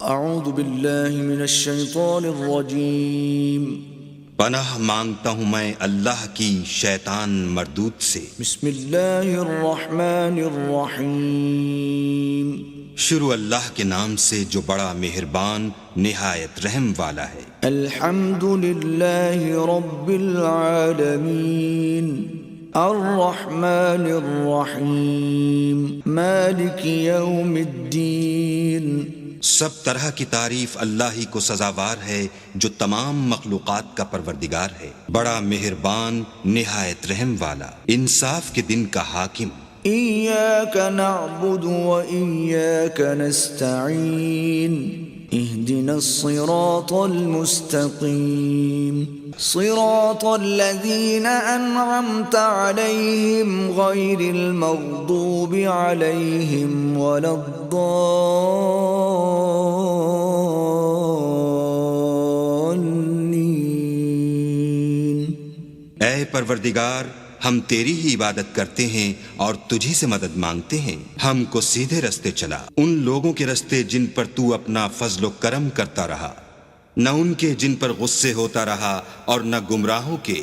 اعوذ باللہ من الشیطان الرجیم پناہ مانگتا ہوں میں اللہ کی شیطان مردود سے۔ بسم اللہ الرحمن الرحیم شروع اللہ کے نام سے جو بڑا مہربان نہایت رحم والا ہے۔ الحمد للہ رب العالمین الرحمن الرحیم مالک یوم الدین۔ سب طرح کی تعریف اللہ ہی کو سزاوار ہے جو تمام مخلوقات کا پروردگار ہے، بڑا مہربان نہایت رحم والا، انصاف کے دن کا حاکم۔ ایاک نعبد و ایاک نستعین اہدنا الصراط المستقیم صراط الذین انعمت علیہم غیر المغضوب علیہم ولا الضالین۔ اے پروردگار، ہم تیری ہی عبادت کرتے ہیں اور تجھی سے مدد مانگتے ہیں، ہم کو سیدھے رستے چلا، ان لوگوں کے رستے جن پر تو اپنا فضل و کرم کرتا رہا، نہ ان کے جن پر غصے ہوتا رہا، اور نہ گمراہوں کے